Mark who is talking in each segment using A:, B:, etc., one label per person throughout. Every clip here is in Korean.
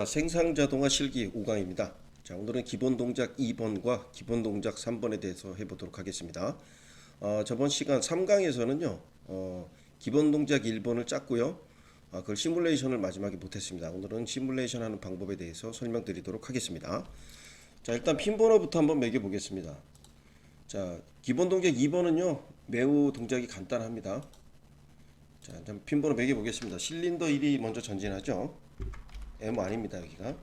A: 생산자동화 실기 5강입니다. 자, 오늘은 기본 동작 2번과 기본 동작 3번에 대해서 해보도록 하겠습니다. 저번 시간 3강에서는요, 기본 동작 1번을 짰고요. 그걸 시뮬레이션을 마지막에 못했습니다. 오늘은 시뮬레이션 하는 방법에 대해서 설명드리도록 하겠습니다. 자, 일단 핀 번호부터 한번 매겨보겠습니다. 자, 기본 동작 2번은요, 매우 동작이 간단합니다. 자, 핀 번호 매겨보겠습니다. 실린더 1이 먼저 전진하죠. M1입니다. 여기가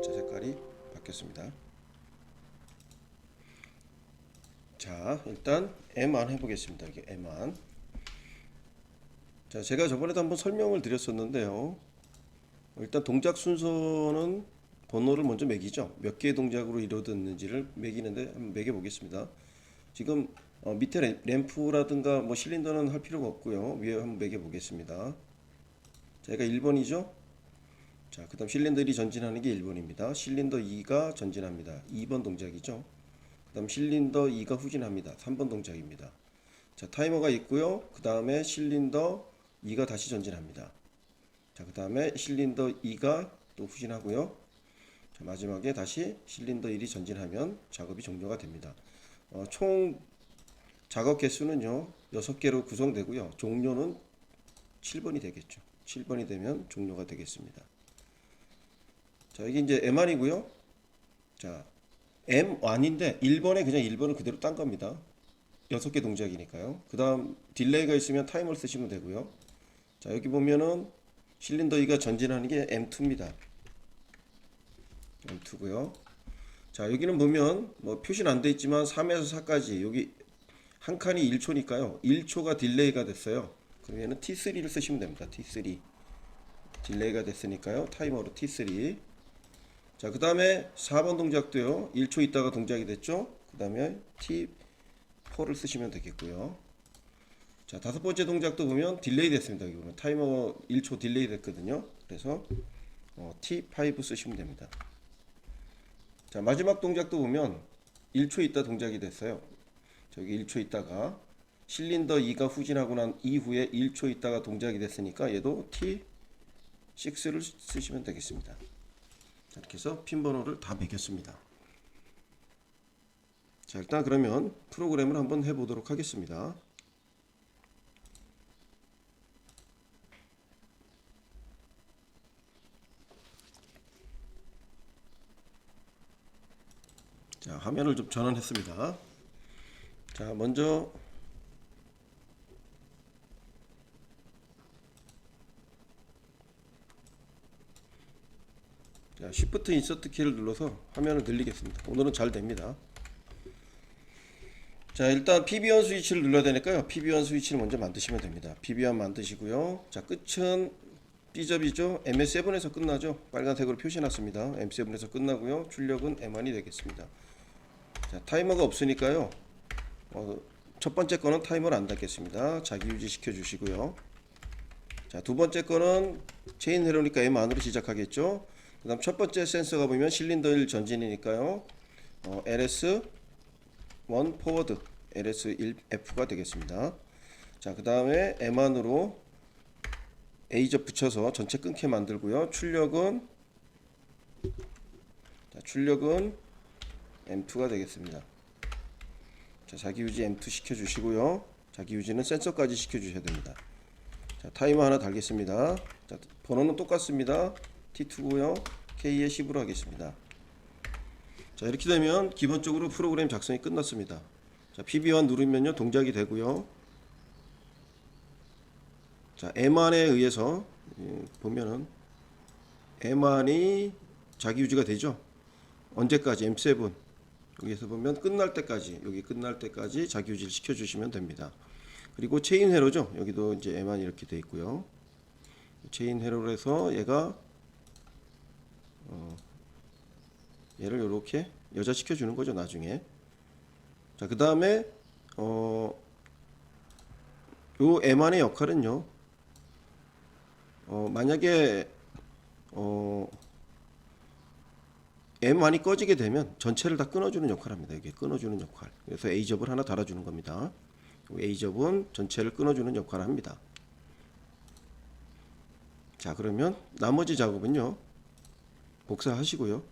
A: 자, 색깔이 바뀌었습니다. 자, 일단 M1 해보겠습니다. 여기 M1. 자, 제가 저번에도 한번 설명을 드렸었는데요. 일단 동작 순서는 번호를 먼저 매기죠. 몇 개의 동작으로 이루어졌는지를 매기는데 한번 매겨보겠습니다. 지금 밑에 램프라든가 뭐 실린더는 할 필요가 없고요. 위에 한번 매겨보겠습니다. 자, 얘가 1번이죠. 자, 그 다음 실린더 1이 전진하는 게 1번입니다. 실린더 2가 전진합니다. 2번 동작이죠. 그 다음 실린더 2가 후진합니다. 3번 동작입니다. 자, 타이머가 있고요. 그 다음에 실린더 2가 다시 전진합니다. 자, 그 다음에 실린더 2가 또 후진하고요. 자, 마지막에 다시 실린더 1이 전진하면 작업이 종료가 됩니다. 총 작업 개수는요 6개로 구성되고요. 종료는 7번이 되겠죠. 7번이 되면 종료가 되겠습니다. 자, 여기 이제 M1이고요. 자, M1인데 1번에 그냥 1번을 그대로 딴 겁니다. 6개 동작이니까요. 그 다음 딜레이가 있으면 타이머를 쓰시면 되고요. 자, 여기 보면은 실린더 2가 전진하는 게 M2입니다. M2고요. 자, 여기는 보면 뭐 표시는 안 돼 있지만 3에서 4까지 여기 한 칸이 1초니까요. 1초가 딜레이가 됐어요. 그러면은 T3를 쓰시면 됩니다. T3. 딜레이가 됐으니까요. 타이머로 T3. 자, 그 다음에 4번 동작도요. 1초 있다가 동작이 됐죠. 그 다음에 T4를 쓰시면 되겠고요. 자, 5번째 동작도 보면 딜레이 됐습니다. 이거는 타이머 1초 딜레이 됐거든요. 그래서 T5 쓰시면 됩니다. 자, 마지막 동작도 보면 1초 있다 동작이 됐어요. 저기 1초 있다가 실린더 2가 후진하고 난 이후에 1초 있다가 동작이 됐으니까 얘도 T6를 쓰시면 되겠습니다. 이렇게 해서 핀 번호를 다 매겼습니다. 자, 일단 그러면 프로그램을 한번 해보도록 하겠습니다. 자, 화면을 좀 전환했습니다. 자, 먼저 자, Shift 인서트 키를 눌러서 화면을 늘리겠습니다. 오늘은 잘 됩니다. 자, 일단 PB1 스위치를 눌러야 되니까요. PB1 스위치를 먼저 만드시면 됩니다. PB1 만드시고요. 자, 끝은 B접이죠. MS7에서 끝나죠. 빨간색으로 표시해놨습니다. M7에서 끝나고요. 출력은 M1이 되겠습니다. 자, 타이머가 없으니까요. 첫 번째 거는 타이머를 안 닫겠습니다. 자기 유지 시켜주시고요. 자, 두 번째 거는 체인 회로니까 M 안으로 시작하겠죠. 그 다음 첫 번째 센서가 보면 실린더 1 전진이니까요. LS1 포워드 LS1F가 되겠습니다. 자, 그 다음에 M 안으로 A접 붙여서 전체 끊게 만들고요. 출력은 M2가 되겠습니다. 자, 자기 유지 M2 시켜주시고요. 자기 유지는 센서까지 시켜주셔야 됩니다. 자, 타이머 하나 달겠습니다. 자, 번호는 똑같습니다. T2고요. K에 10으로 하겠습니다. 자, 이렇게 되면 기본적으로 프로그램 작성이 끝났습니다. 자, PB1 누르면요 동작이 되고요. 자, M1에 의해서 보면은 M1이 자기 유지가 되죠. 언제까지? M7 여기서 보면 끝날 때까지, 여기 끝날 때까지 자기 유지를 시켜주시면 됩니다. 그리고 체인 회로죠. 여기도 이제 M1 이렇게 돼 있고요. 체인 회로로 해서 얘가 얘를 이렇게 여자 시켜주는 거죠. 나중에. 자, 그 다음에 요 M1의 역할은요. 만약에 M1이 꺼지게 되면 전체를 다 끊어주는 역할을 합니다. 이게 끊어주는 역할. 그래서 A접을 하나 달아주는 겁니다. A접은 전체를 끊어주는 역할을 합니다. 자, 그러면 나머지 작업은요. 복사하시고요.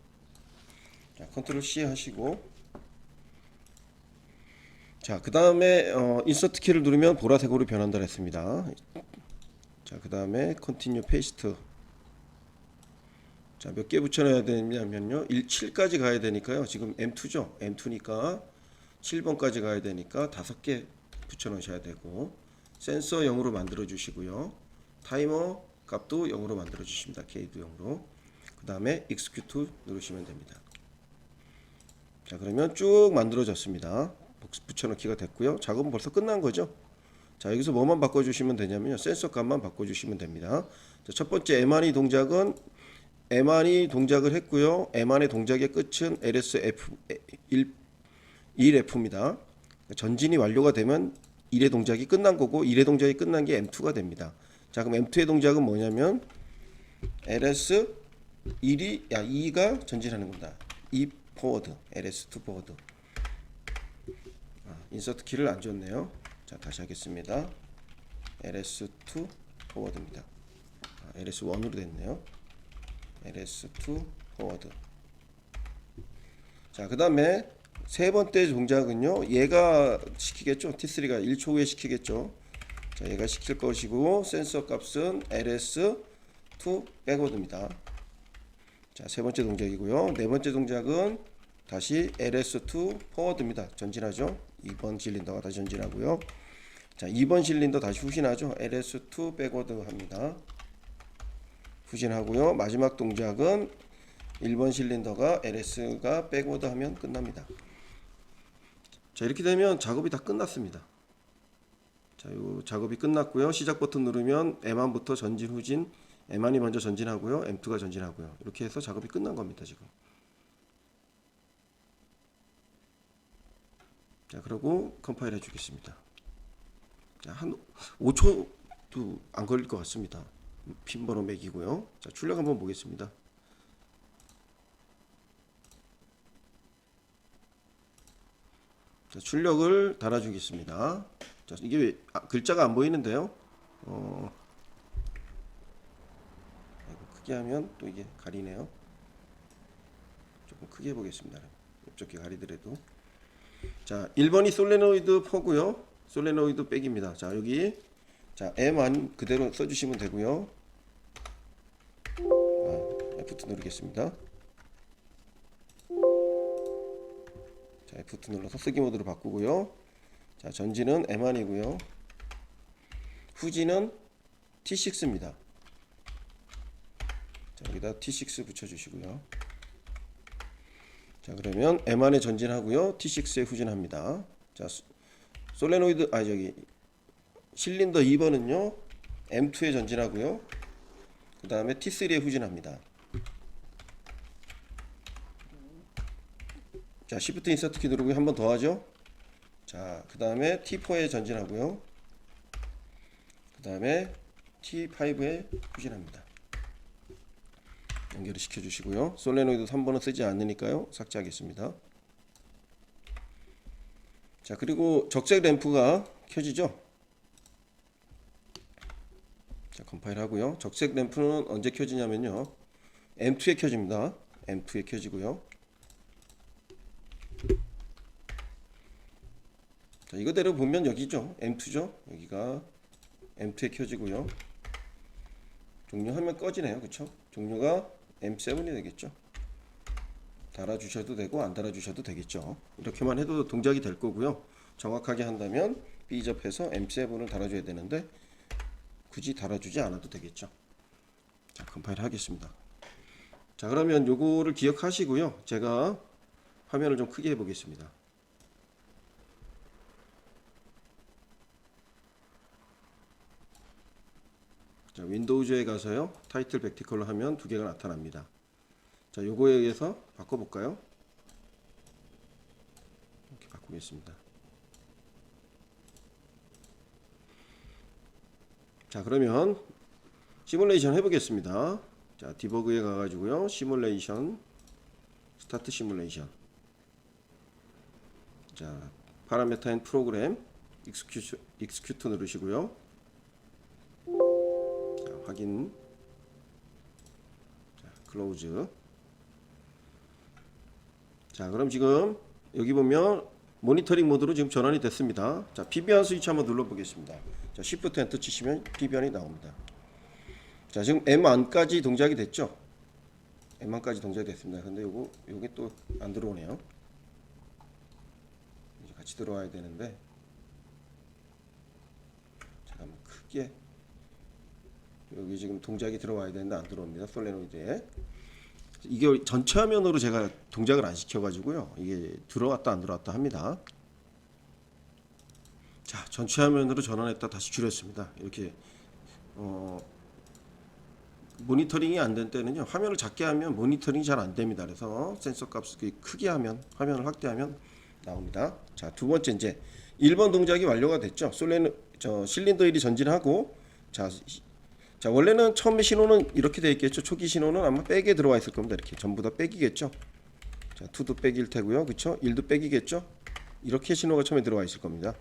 A: 자, 컨트롤 C 하시고, 자, 그 다음에 인서트 키를 누르면 보라색으로 변한다 했습니다. 자, 그 다음에 컨티뉴 페이스트. 자, 몇 개 붙여놔야 되냐면요, 7까지 가야 되니까요. 지금 M2죠. M2니까 7번까지 가야 되니까 5개 붙여 놓으셔야 되고, 센서 0으로 만들어 주시고요. 타이머 값도 0으로 만들어 주십니다. K도 0으로. 그 다음에 execute 누르시면 됩니다. 자, 그러면 쭉 만들어졌습니다. 붙여넣기가 됐고요. 작업은 벌써 끝난 거죠. 자, 여기서 뭐만 바꿔주시면 되냐면요, 센서 값만 바꿔주시면 됩니다. 자, 첫 번째 M1이 동작은 M1이 동작을 했고요. M1의 동작의 끝은 LSF1F입니다. 전진이 완료가 되면 1의 동작이 끝난 거고, 1의 동작이 끝난 게 M2가 됩니다. 자, 그럼 M2의 동작은 뭐냐면 LS2가 전진하는 겁니다. 2 포워드, LS2 포워드. 인서트 키를 안 줬네요. 자, 다시 하겠습니다. LS2 포워드입니다. LS1으로 됐네요. LS2 포워드. 자, 그 다음에 세 번째 동작은요, 얘가 시키겠죠. T3가 1초 후에 시키겠죠. 자, 얘가 시킬 것이고, 센서 값은 LS2 백워드입니다. 자, 세 번째 동작이고요. 네 번째 동작은 다시 LS2 포워드입니다. 전진하죠. 2번 실린더가 다시 전진하고요. 자, 2번 실린더 다시 후진하죠. LS2 백워드 합니다. 후진하고요. 마지막 동작은 1번 실린더가 LS가 백워드 하면 끝납니다. 자, 이렇게 되면 작업이 다 끝났습니다. 자, 요 작업이 끝났고요. 시작 버튼 누르면 M1부터 전진 후진, M1이 먼저 전진하고요. M2가 전진하고요. 이렇게 해서 작업이 끝난 겁니다, 지금. 자, 그리고 컴파일 해주겠습니다. 자, 한 5초도 안 걸릴 것 같습니다. 핀 번호 매기고요. 자, 출력 한번 보겠습니다. 자, 출력을 달아주겠습니다. 자, 이게 왜 글자가 안 보이는데요? 크게 하면 또 이게 가리네요. 조금 크게 해보겠습니다. 옆쪽에 가리더라도. 자, 1번이 솔레노이드 포고요. 솔레노이드 백입니다. 자, 여기 자, M1 그대로 써주시면 되고요. F2 누르겠습니다. 자, F2 눌러서 쓰기 모드로 바꾸고요. 자, 전진은 M1이고요. 후진은 T6입니다. 자, 여기다 T6 붙여주시고요. 자, 그러면 M1에 전진하고요. T6에 후진합니다. 자, 솔레노이드, 저기 실린더 2번은요. M2에 전진하고요. 그 다음에 T3에 후진합니다. 자, Shift 인서트 키 누르고 한 번 더 하죠. 자, 그 다음에 T4에 전진하고요. 그 다음에 T5에 후진합니다. 연결을 시켜주시고요. 솔레노이드 3번은 쓰지 않으니까요. 삭제하겠습니다. 자, 그리고 적색 램프가 켜지죠. 자, 컴파일 하고요. 적색 램프는 언제 켜지냐면요. M2에 켜집니다. M2에 켜지고요. 자, 이거대로 보면 여기죠. M2죠. 여기가 M2에 켜지고요. 종료하면 꺼지네요. 그쵸? 종료가 M7이 되겠죠. 달아주셔도 되고 안 달아주셔도 되겠죠. 이렇게만 해도 동작이 될 거고요. 정확하게 한다면 B접해서 M7을 달아줘야 되는데 굳이 달아주지 않아도 되겠죠. 자, 컴파일 하겠습니다. 자, 그러면 요거를 기억하시고요. 제가 화면을 좀 크게 해보겠습니다. 자, 윈도우즈에 가서요. 타이틀 백티컬로 하면 두 개가 나타납니다. 자, 요거에 의해서 바꿔볼까요? 이렇게 바꾸겠습니다. 자, 그러면 시뮬레이션 해보겠습니다. 자, 디버그에 가가지고요. 시뮬레이션, 스타트 시뮬레이션. 자, 파라메터 앤 프로그램, 익스큐트 누르시고요. 자, 확인. 자, 클로즈. 자, 그럼 지금 여기 보면 모니터링 모드로 지금 전환이 됐습니다. 자, PBR 스위치 한번 눌러보겠습니다. 자, Shift 엔터 치시면 PBR이 나옵니다. 자, 지금 M1까지 동작이 됐죠? M1까지 동작이 됐습니다. 근데 요게 또 안 들어오네요. 이제 같이 들어와야 되는데, 잠깐만 크게 여기 지금 동작이 들어와야 되는데 안 들어옵니다. 솔레노이드에. 이게 전체 화면으로 제가 동작을 안 시켜가지고요. 이게 들어왔다 안 들어왔다 합니다. 자, 전체 화면으로 전환했다 다시 줄였습니다. 이렇게 모니터링이 안 된 때는요. 화면을 작게 하면 모니터링이 잘 안 됩니다. 그래서 센서 값을 크게 하면 화면을 확대하면 나옵니다. 자, 두 번째 이제 1번 동작이 완료가 됐죠. 실린더 1이 전진하고 자, 원래는 처음에 신호는 이렇게 되어 있겠죠. 초기 신호는 아마 백에 들어와 있을 겁니다. 이렇게 전부 다 백이겠죠. 자, 2도 백일 테고요. 그렇죠? 1도 백이겠죠. 이렇게 신호가 처음에 들어와 있을 겁니다.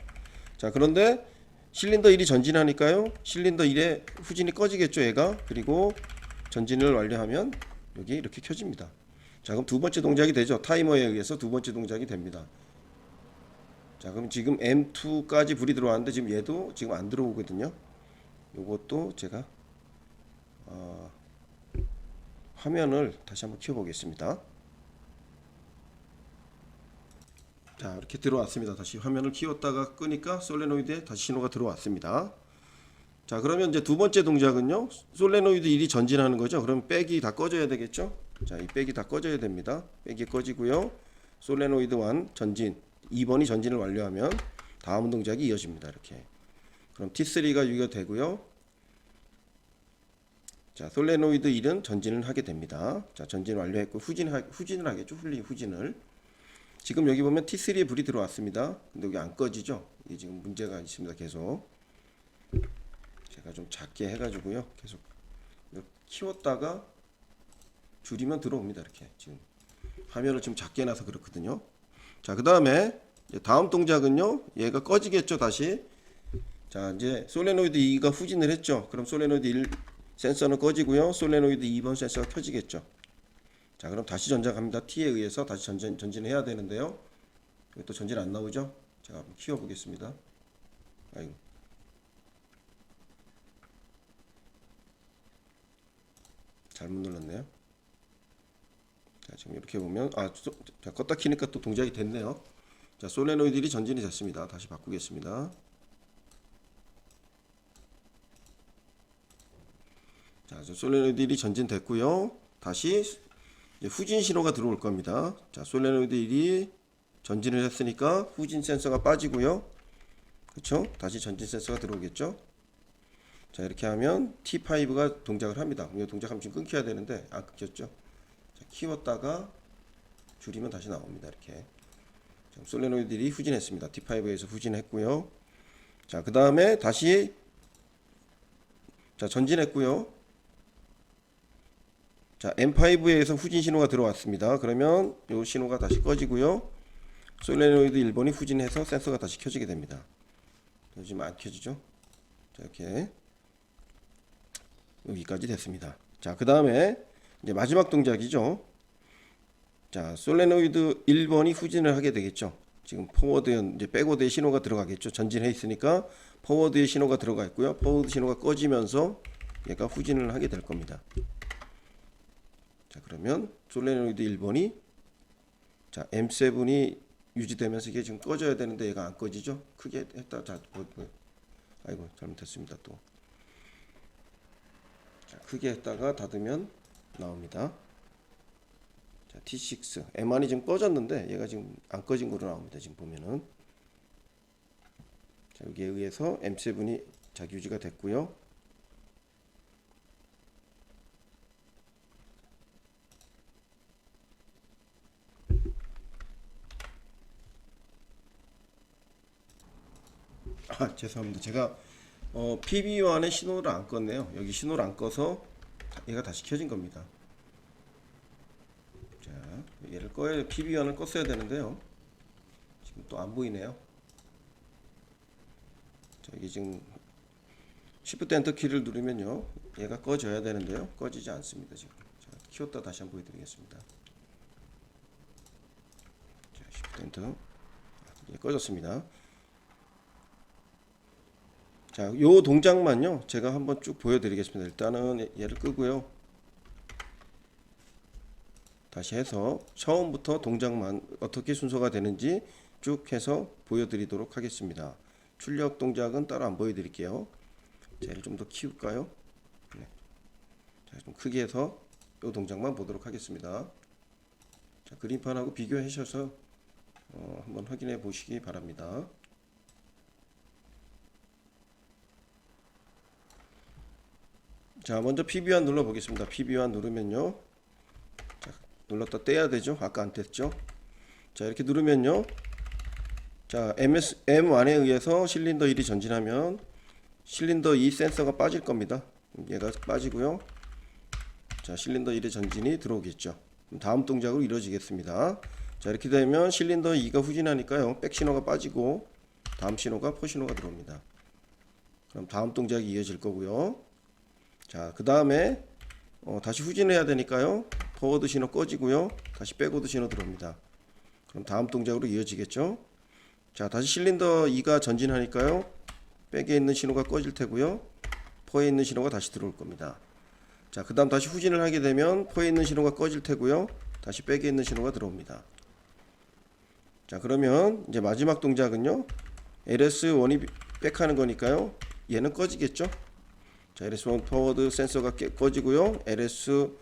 A: 자, 그런데 실린더 1이 전진하니까요. 실린더 1의 후진이 꺼지겠죠, 얘가. 그리고 전진을 완료하면 여기 이렇게 켜집니다. 자, 그럼 두 번째 동작이 되죠. 타이머에 의해서 두 번째 동작이 됩니다. 자, 그럼 지금 M2까지 불이 들어왔는데 지금 얘도 지금 안 들어오거든요. 요것도 제가 화면을 다시 한번 키워보겠습니다. 자, 이렇게 들어왔습니다. 다시 화면을 키웠다가 끄니까 솔레노이드에 다시 신호가 들어왔습니다. 자, 그러면 이제 두 번째 동작은요. 솔레노이드 1이 전진하는 거죠. 그럼 백이 다 꺼져야 되겠죠. 자, 이 백이 다 꺼져야 됩니다. 백이 꺼지고요. 솔레노이드 1 전진 2번이 전진을 완료하면 다음 동작이 이어집니다. 이렇게. 그럼 T3가 유효가 되고요. 자, 솔레노이드 1은 전진을 하게 됩니다. 자, 전진 완료했고 후진을 하겠죠. 후진을. 지금 여기 보면 T3에 불이 들어왔습니다. 근데 여기 안 꺼지죠. 이게 지금 문제가 있습니다. 계속. 제가 좀 작게 해가지고요. 계속 키웠다가 줄이면 들어옵니다. 이렇게. 지금 화면을 좀 작게 해놔서 그렇거든요. 자, 그 다음에 다음 동작은요. 얘가 꺼지겠죠. 다시. 자, 이제 솔레노이드 2가 후진을 했죠. 그럼 솔레노이드 1 센서는 꺼지고요. 솔레노이드 2번 센서가 켜지겠죠. 자, 그럼 다시 전작합니다. T에 의해서 다시 전진해야 되는데요. 또 전진 안 나오죠? 제가 한번 키워보겠습니다. 아이고. 잘못 눌렀네요. 자, 지금 이렇게 보면 자, 껐다 키니까 또 동작이 됐네요. 자, 솔레노이드들이 전진이 됐습니다. 다시 바꾸겠습니다. 자, 솔레노이드 1이 전진됐고요. 다시 이제 후진 신호가 들어올 겁니다. 자, 솔레노이드 1이 전진을 했으니까 후진 센서가 빠지고요. 그렇죠? 다시 전진 센서가 들어오겠죠? 자, 이렇게 하면 T5가 동작을 합니다. 이 동작하면 지금 끊겨야 되는데 안 끊겼죠? 자, 키웠다가 줄이면 다시 나옵니다. 이렇게. 솔레노이드 1이 후진했습니다. T5에서 후진했고요. 자, 그 다음에 다시 자, 전진했고요. 자, M5에서 후진 신호가 들어왔습니다. 그러면 이 신호가 다시 꺼지고요. 솔레노이드 1번이 후진해서 센서가 다시 켜지게 됩니다. 지금 안 켜지죠? 자, 이렇게 여기까지 됐습니다. 자, 그 다음에 이제 마지막 동작이죠. 자, 솔레노이드 1번이 후진을 하게 되겠죠. 지금 포워드 이제 백워드의 신호가 들어가겠죠. 전진해 있으니까 포워드의 신호가 들어가 있고요. 포워드 신호가 꺼지면서 얘가 후진을 하게 될 겁니다. 자, 그러면 솔레노이드 1번이 자, M7이 유지되면서 이게 지금 꺼져야 되는데 얘가 안 꺼지죠? 크게 했다. 자, 아이고, 잘못했습니다. 또. 자, 크게 했다가 닫으면 나옵니다. 자, T6 M1이 지금 꺼졌는데 얘가 지금 안 꺼진 거로 나옵니다. 지금 보면은. 자, 여기에 의해서 M7이 자기 유지가 됐고요. 죄송합니다. 제가 PB1의 신호를 안 껐네요. 여기 신호를 안 꺼서 얘가 다시 켜진 겁니다. 자, 얘를 PB1을 껐어야 되는데요. 지금 또 안 보이네요. 자, 이게 지금 Shift 엔터 키를 누르면요. 얘가 꺼져야 되는데요. 꺼지지 않습니다. 지금. 자, 키웠다 다시 한번 보여드리겠습니다. 포워드. 꺼졌습니다. 자, 요 동작만요 제가 한번 쭉 보여드리겠습니다. 일단은 얘를 끄고요. 다시 해서 처음부터 동작만 어떻게 순서가 되는지 쭉 해서 보여드리도록 하겠습니다. 출력 동작은 따로 안 보여드릴게요. 자, 얘를 좀 더 키울까요? 네. 자, 좀 크게 해서 이 동작만 보도록 하겠습니다. 자, 그림판하고 비교하셔서 한번 확인해 보시기 바랍니다. 자, 먼저 PB1 눌러 보겠습니다. PB1 누르면요. 자, 눌렀다 떼야 되죠. 아까 안 뗐죠. 자, 이렇게 누르면요. 자, M1에 의해서 실린더 1이 전진하면 실린더 2 센서가 빠질 겁니다. 얘가 빠지고요. 자, 실린더 1의 전진이 들어오겠죠. 다음 동작으로 이루어지겠습니다. 자, 이렇게 되면 실린더 2가 후진하니까요. 백 신호가 빠지고 다음 신호가 포 신호가 들어옵니다. 그럼 다음 동작이 이어질 거고요. 자, 그 다음에 다시 후진해야 되니까요. 포워드 신호 꺼지고요. 다시 백워드 신호 들어옵니다. 그럼 다음 동작으로 이어지겠죠. 자, 다시 실린더 2가 전진하니까요. 백에 있는 신호가 꺼질 테고요. 포에 있는 신호가 다시 들어올 겁니다. 자, 그 다음 다시 후진을 하게 되면 포에 있는 신호가 꺼질 테고요. 다시 백에 있는 신호가 들어옵니다. 자, 그러면 이제 마지막 동작은요. LS1이 백하는 거니까요. 얘는 꺼지겠죠. 자, LS1 포워드 센서가 꺼지고요. LS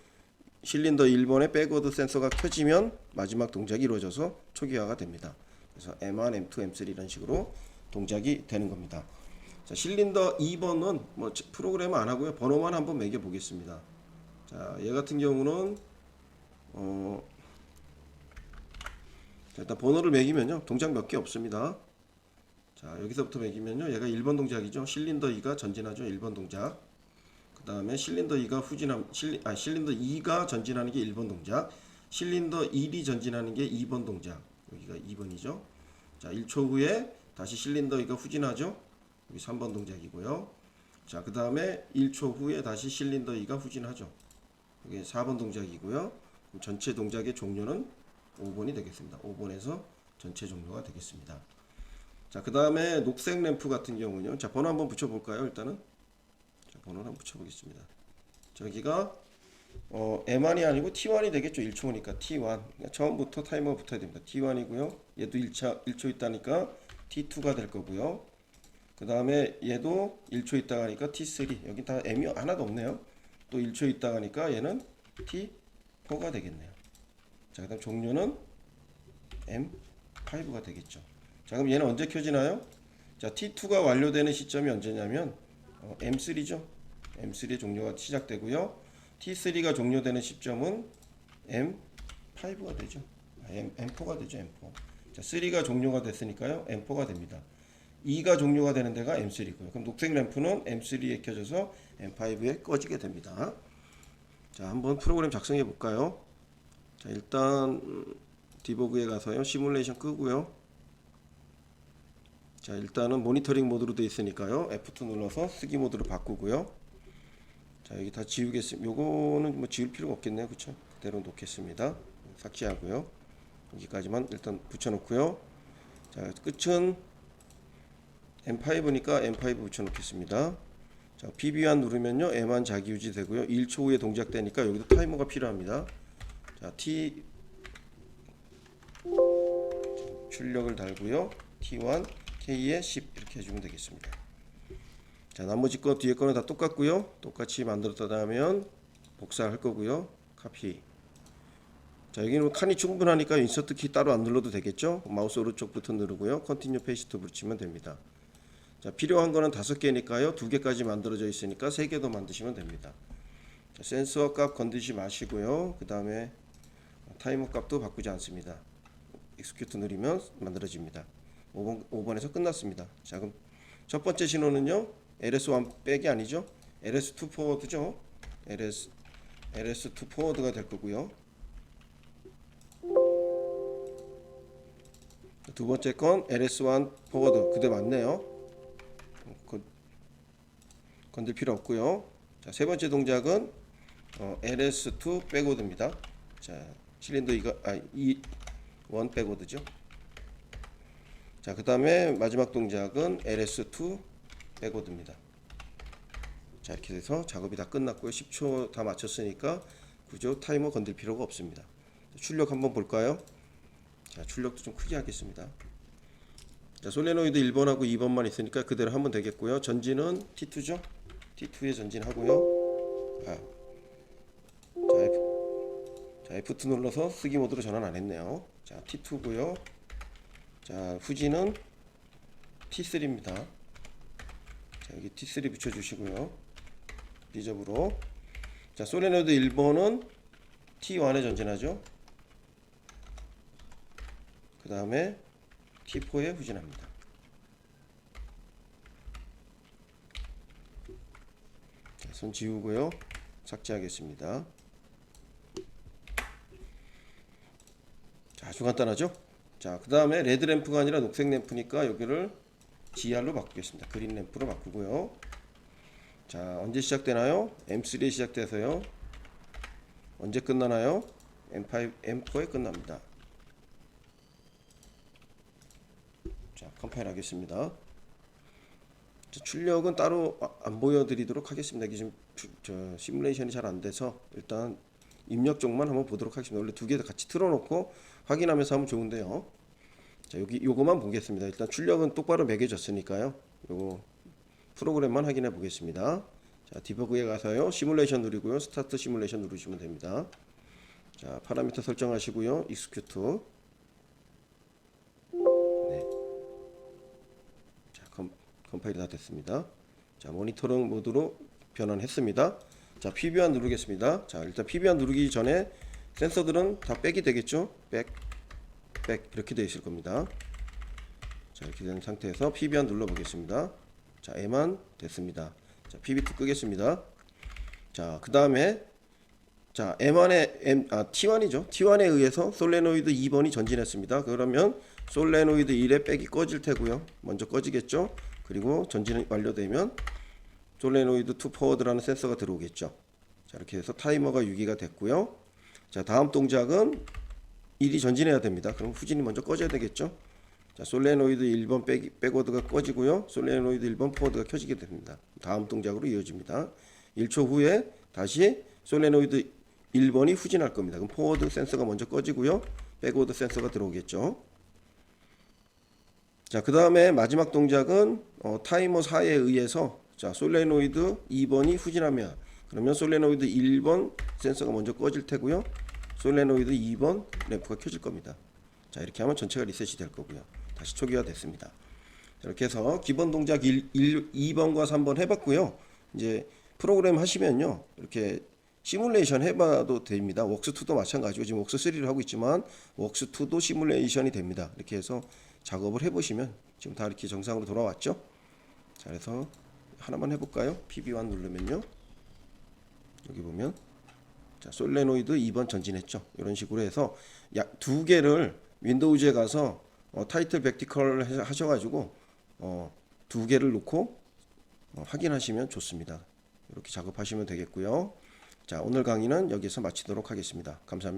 A: 실린더 1번의 백워드 센서가 켜지면 마지막 동작이 이루어져서 초기화가 됩니다. 그래서 M1, M2, M3 이런 식으로 동작이 되는 겁니다. 자, 실린더 2번은 뭐 프로그램 안 하고요. 번호만 한번 매겨 보겠습니다. 자, 얘 같은 경우는 자, 일단 번호를 매기면요. 동작 몇 개 없습니다. 자, 여기서부터 매기면요. 얘가 1번 동작이죠. 실린더 2가 전진하죠. 1번 동작. 그 다음에 실린더 2가 실린더 2가 전진하는 게 1번 동작. 실린더 1이 전진하는 게 2번 동작. 여기가 2번이죠. 자, 1초 후에 다시 실린더 2가 후진하죠. 여기 3번 동작이고요. 자, 그 다음에 1초 후에 다시 실린더 2가 후진하죠. 여기 4번 동작이고요. 그럼 전체 동작의 종료는 5번이 되겠습니다. 5번에서 전체 종료가 되겠습니다. 자, 그 다음에 녹색 램프 같은 경우는요. 자, 번호 한번 붙여볼까요? 일단은 자, 번호를 한번 붙여보겠습니다. 저기가 M1이 아니고 T1이 되겠죠. 1초니까 T1. 그러니까 처음부터 타이머가 붙어야 됩니다. T1이고요. 얘도 1초 있다니까 T2가 될 거고요. 그 다음에 얘도 1초 있다가 하니까 T3. 여기 다 M이 하나도 없네요. 또 1초 있다가 하니까 얘는 T4가 되겠네요. 자, 그 다음 종료는 M5가 되겠죠. 자, 그럼 얘는 언제 켜지나요? 자, T2가 완료되는 시점이 언제냐면 M3죠. M3의 종료가 시작되고요. T3가 종료되는 시점은 M5가 되죠. M4가 되죠. M4. 자, 3가 종료가 됐으니까요. M4가 됩니다. 2가 종료가 되는 데가 M3고요. 그럼 녹색 램프는 M3에 켜져서 M5에 꺼지게 됩니다. 자, 한번 프로그램 작성해 볼까요? 자, 일단 디버그에 가서요. 시뮬레이션 끄고요. 자, 일단은 모니터링 모드로 되어 있으니까요. F2 눌러서 쓰기 모드로 바꾸고요. 자, 여기 다 지우겠습니다. 요거는 뭐 지울 필요가 없겠네요. 그쵸? 그대로 놓겠습니다. 삭제하고요. 여기까지만 일단 붙여놓고요. 자, 끝은 M5니까 M5 붙여놓겠습니다. 자, PB1 누르면요. M1 자기 유지 되고요. 1초 후에 동작되니까 여기도 타이머가 필요합니다. 자, T 출력을 달고요. T1 K에 10 이렇게 해주면 되겠습니다. 자, 나머지 거 뒤에 거는 다 똑같고요. 똑같이 만들었다 하면 복사할 거고요. 카피. 자, 여기는 칸이 충분하니까 인서트 키 따로 안 눌러도 되겠죠. 마우스 오른쪽 버튼 누르고요. 컨티뉴 페이스트 붙이면 됩니다. 자, 필요한 거는 5개니까요. 2개까지 만들어져 있으니까 3개 더 만드시면 됩니다. 자, 센서 값 건드리지 마시고요. 그 다음에 타이머 값도 바꾸지 않습니다. 익스큐트 누르면 만들어집니다. 5번에서 끝났습니다. 자, 그럼 첫 번째 신호는요. LS1 백이 아니죠. LS2 포워드죠. LS2 포워드가 될 거고요. 두 번째 건 LS1 포워드. 그대 맞네요. 건들 필요 없고요. 자, 세 번째 동작은 LS2 백워드입니다. 자, 실린더 1 백워드죠. 자, 그 다음에 마지막 동작은 LS2 백워드입니다. 자, 이렇게 돼서 작업이 다 끝났고요. 10초 다 마쳤으니까 그저 타이머 건들 필요가 없습니다. 출력 한번 볼까요? 자, 출력도 좀 크게 하겠습니다. 자, 솔레노이드 1번하고 2번만 있으니까 그대로 하면 되겠고요. 전진은 T2죠? T2에 전진하고요. 자, F2 눌러서 쓰기 모드로 전환 안 했네요. 자, T2고요. 자, 후진은 T3입니다. 자, 여기 T3 붙여주시고요. 리접으로. 자, 솔레노이드 1번은 T1에 전진하죠. 그 다음에 T4에 후진합니다. 자, 손 지우고요. 삭제하겠습니다. 자, 아주 간단하죠? 자, 그 다음에 레드 램프가 아니라 녹색 램프니까 여기를 GR로 바꾸겠습니다. 그린 램프로 바꾸고요. 자, 언제 시작되나요? M3에 시작돼서요. 언제 끝나나요? M5, M4에 끝납니다. 자, 컴파일 하겠습니다. 자, 출력은 따로 안 보여드리도록 하겠습니다. 이게 지금 시뮬레이션이 잘 안 돼서 일단 입력 쪽만 한번 보도록 하겠습니다. 원래 두 개 다 같이 틀어놓고 확인하면서 하면 좋은데요. 자, 요거만 보겠습니다. 일단 출력은 똑바로 매겨졌으니까요. 요거 프로그램만 확인해 보겠습니다. 자, 디버그에 가서요. 시뮬레이션 누르고요. 스타트 시뮬레이션 누르시면 됩니다. 자, 파라미터 설정하시고요. 익스큐트. 네. 자, 컴파일이 다 됐습니다. 자, 모니터링 모드로 변환했습니다. 자, PB1 누르겠습니다. 자, 일단 PB1 누르기 전에 센서들은 다 백이 되겠죠? 백 이렇게 되어 있을 겁니다. 자, 이렇게 된 상태에서 PB1 눌러 보겠습니다. 자, M만 됐습니다. 자, PB2 끄겠습니다. 자, 그 다음에 자, T1이죠. T1에 의해서 솔레노이드 2번이 전진했습니다. 그러면 솔레노이드 1의 백이 꺼질 테고요. 먼저 꺼지겠죠. 그리고 전진이 완료되면 솔레노이드 2 포워드라는 센서가 들어오겠죠. 자, 이렇게 해서 타이머가 유기가 됐고요. 자, 다음 동작은 1이 전진해야 됩니다. 그럼 후진이 먼저 꺼져야 되겠죠. 자, 솔레노이드 1번 백워드가 꺼지고요. 솔레노이드 1번 포워드가 켜지게 됩니다. 다음 동작으로 이어집니다. 1초 후에 다시 솔레노이드 1번이 후진할 겁니다. 그럼 포워드 센서가 먼저 꺼지고요. 백워드 센서가 들어오겠죠. 자, 그 다음에 마지막 동작은 타이머 4에 의해서 자, 솔레노이드 2번이 후진하면 그러면 솔레노이드 1번 센서가 먼저 꺼질 테고요. 솔레노이드 2번 램프가 켜질 겁니다. 자, 이렇게 하면 전체가 리셋이 될 거고요. 다시 초기화 됐습니다. 이렇게 해서 기본 동작 2번과 3번 해봤고요. 이제 프로그램 하시면요. 이렇게 시뮬레이션 해봐도 됩니다. 웍스2도 마찬가지고 지금 웍스3를 하고 있지만 웍스2도 시뮬레이션이 됩니다. 이렇게 해서 작업을 해보시면 지금 다 이렇게 정상으로 돌아왔죠. 자, 그래서 하나만 해볼까요? PB1 누르면요. 여기 보면 자, 솔레노이드 2번 전진했죠. 이런 식으로 해서 약 두 개를 윈도우즈에 가서 타이틀 백티컬 하셔가지고 두 개를 놓고 확인하시면 좋습니다. 이렇게 작업하시면 되겠고요. 자, 오늘 강의는 여기서 마치도록 하겠습니다. 감사합니다.